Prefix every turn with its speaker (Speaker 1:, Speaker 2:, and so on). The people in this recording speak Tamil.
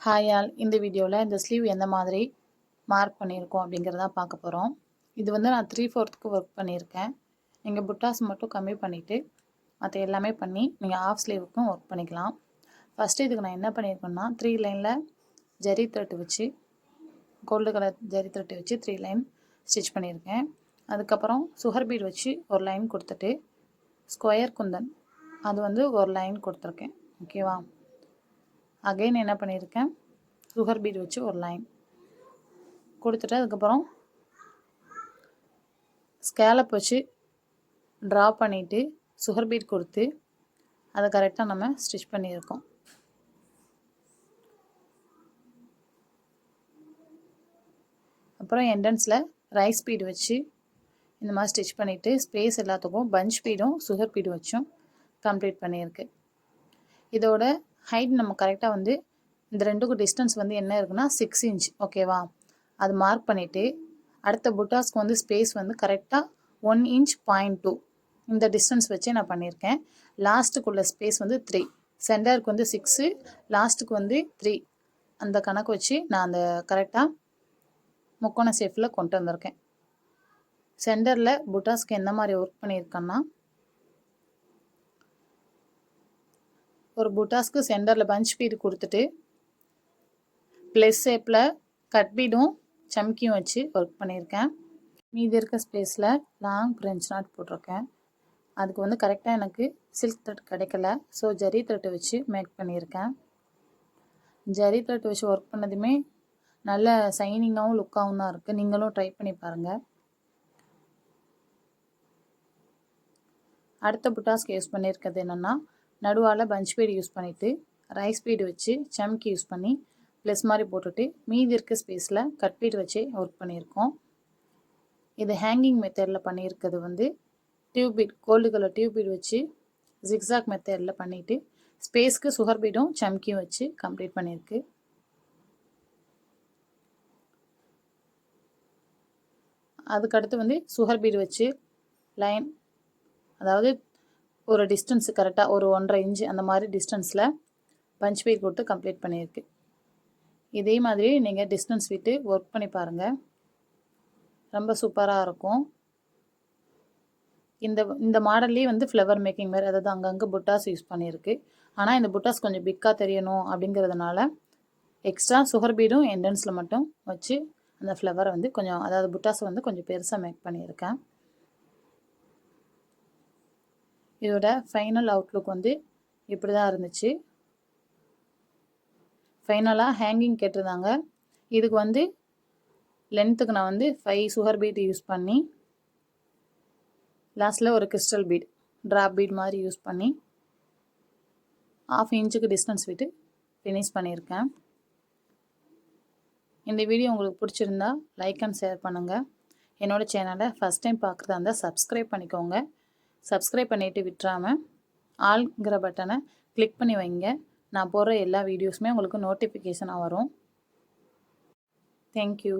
Speaker 1: ஹாய் ஆல், இந்த வீடியோவில் இந்த ஸ்லீவ் எந்த மாதிரி மார்க் பண்ணியிருக்கோம் அப்படிங்கிறத பார்க்க போகிறோம். இது வந்து நான் 3/4க்கு ஒர்க் பண்ணியிருக்கேன். நீங்கள் புட்டாஸ் மட்டும் கம்மி பண்ணிவிட்டு மற்ற எல்லாமே பண்ணி நீங்கள் ஆஃப் ஸ்லீவுக்கும் ஒர்க் பண்ணிக்கலாம். ஃபஸ்ட்டு இதுக்கு நான் என்ன பண்ணியிருக்கேன்னா 3 லைனில் ஜரி த்ரெட் வச்சு கோல்டு கலர் ஜரி த்ரெட் வச்சு 3 லைன் ஸ்டிச் பண்ணியிருக்கேன். அதுக்கப்புறம் சுகர் பீட் வச்சு ஒரு லைன் கொடுத்துட்டு ஸ்கொயர் குந்தன் அது வந்து ஒரு லைன் கொடுத்துருக்கேன். ஓகேவா? அகைன் என்ன பண்ணியிருக்கேன், சுகர் பீட் வச்சு ஒரு லைன் கொடுத்துட்டு அதுக்கப்புறம் ஸ்கேலப் வச்சு ட்ரா பண்ணிவிட்டு சுகர் பீட் கொடுத்து அதை கரெக்டாக நம்ம ஸ்டிச் பண்ணியிருக்கோம். அப்புறம் என்ட்ரன்ஸில் ரைஸ் பீட் வச்சு இந்த மாதிரி ஸ்டிச் பண்ணிவிட்டு ஸ்பேஸ் எல்லாத்துக்கும் பஞ்ச் பீடும் சுகர் பீடும் வச்சும் கம்ப்ளீட் பண்ணியிருக்கு. இதோட ஹைட் நம்ம கரெக்டாக வந்து இந்த ரெண்டுக்கும் டிஸ்டன்ஸ் வந்து என்ன இருக்குன்னா 6 இன்ச். ஓகேவா? அது மார்க் பண்ணிவிட்டு அடுத்த புட்டாஸ்க்கு வந்து ஸ்பேஸ் வந்து கரெக்டாக 1 இன்ச் 0.2 இந்த டிஸ்டன்ஸ் வச்சு நான் பண்ணியிருக்கேன். லாஸ்ட்டுக்குள்ள ஸ்பேஸ் வந்து 3, சென்டருக்கு வந்து 6, லாஸ்ட்டுக்கு வந்து 3 அந்த கணக்கு வச்சு நான் அந்த கரெக்டாக முக்கோண ஷேப்பில் கொண்டு வந்திருக்கேன். சென்டரில் புட்டாஸ்க்கு எந்த மாதிரி ஒர்க் பண்ணியிருக்கேன்னா, ஒரு புட்டாஸ்க்கு சென்டரில் பஞ்ச் பீடு கொடுத்துட்டு ப்ளஸ் ஷேப்பில் கட் பீடும் சம்கியும் வச்சு ஒர்க் பண்ணியிருக்கேன். மீதி இருக்க ஸ்பேஸில் லாங் ஃப்ரெஞ்ச் நாட் போட்டிருக்கேன். அதுக்கு வந்து கரெக்டாக எனக்கு சில்க் த்ரெட் கிடைக்கல, ஸோ ஜரி த்ரெட்டை வச்சு மேக் பண்ணியிருக்கேன். ஜரி த்ரெட் வச்சு ஒர்க் பண்ணதுமே நல்ல சைனிங்காகவும் லுக்காகவும் தான் இருக்குது. நீங்களும் ட்ரை பண்ணி பாருங்கள். அடுத்த புட்டாஸ்க்கு யூஸ் பண்ணியிருக்கிறது என்னென்னா, நடுவால் பஞ்ச் பீடு யூஸ் பண்ணிவிட்டு ரைஸ் பீடு வச்சு சம்கி யூஸ் பண்ணி ப்ளஸ் மாதிரி போட்டுட்டு மீதி இருக்க ஸ்பேஸில் கட் பீடு வச்சு ஒர்க் பண்ணியிருக்கோம். இது ஹேங்கிங் மெத்தடில் பண்ணியிருக்கிறது வந்து tube bead, gold colour tube bead வச்சு ஜிக்ஸாக் மெத்தடில் பண்ணிவிட்டு ஸ்பேஸ்க்கு சுகர் பீடும் சம்கியும் வச்சு கம்ப்ளீட் பண்ணியிருக்கு. அதுக்கடுத்து வந்து சுகர் பீடு வச்சு லைன், அதாவது ஒரு டிஸ்டன்ஸு கரெக்டாக ஒரு 1.5 இன்ச்சு அந்த மாதிரி டிஸ்டன்ஸில் பஞ்ச் பீட் கொடுத்து கம்ப்ளீட் பண்ணியிருக்கு. இதே மாதிரி நீங்கள் டிஸ்டன்ஸ் விட்டு ஒர்க் பண்ணி பாருங்கள், ரொம்ப சூப்பராக இருக்கும். இந்த மாடல்லே வந்து ஃப்ளவர் மேக்கிங் மாதிரி, அதாவது அங்கங்கே புட்டாஸ் யூஸ் பண்ணியிருக்கு. ஆனால் இந்த புட்டாஸ் கொஞ்சம் பிக்காக தெரியணும் அப்படிங்கிறதுனால எக்ஸ்ட்ரா சுகர் பீடும் என்ட்ரன்ஸில் மட்டும் வச்சு அந்த ஃப்ளவரை வந்து கொஞ்சம், அதாவது புட்டாஸை வந்து கொஞ்சம் பெருசாக மேக் பண்ணியிருக்கேன். இதோட ஃபைனல் அவுட்லுக் வந்து இப்படி தான் இருந்துச்சு. ஃபைனலாக ஹேங்கிங் கேட்டிருந்தாங்க. இதுக்கு வந்து லென்த்துக்கு நான் வந்து 5 சுகர் பீட் யூஸ் பண்ணி லாஸ்ட்டில் ஒரு கிறிஸ்டல் பீட், ட்ராப் பீட் மாதிரி யூஸ் பண்ணி 1/2 இன்ச்சுக்கு டிஸ்டன்ஸ் விட்டு ஃபினிஷ் பண்ணியிருக்கேன். இந்த வீடியோ உங்களுக்கு பிடிச்சிருந்தா லைக் அண்ட் ஷேர் பண்ணுங்கள். என்னோடய சேனலை ஃபஸ்ட் டைம் பார்க்குறதா இருந்தால் சப்ஸ்கிரைப் பண்ணிக்கோங்க. சப்ஸ்கிரைப் பண்ணிவிட்டு விட்டுறாமல் ஆல்ங்கிற பட்டனை கிளிக் பண்ணி வைங்க. நான் போடுற எல்லா வீடியோஸுமே உங்களுக்கு நோட்டிஃபிகேஷனாக வரும். தேங்க்யூ.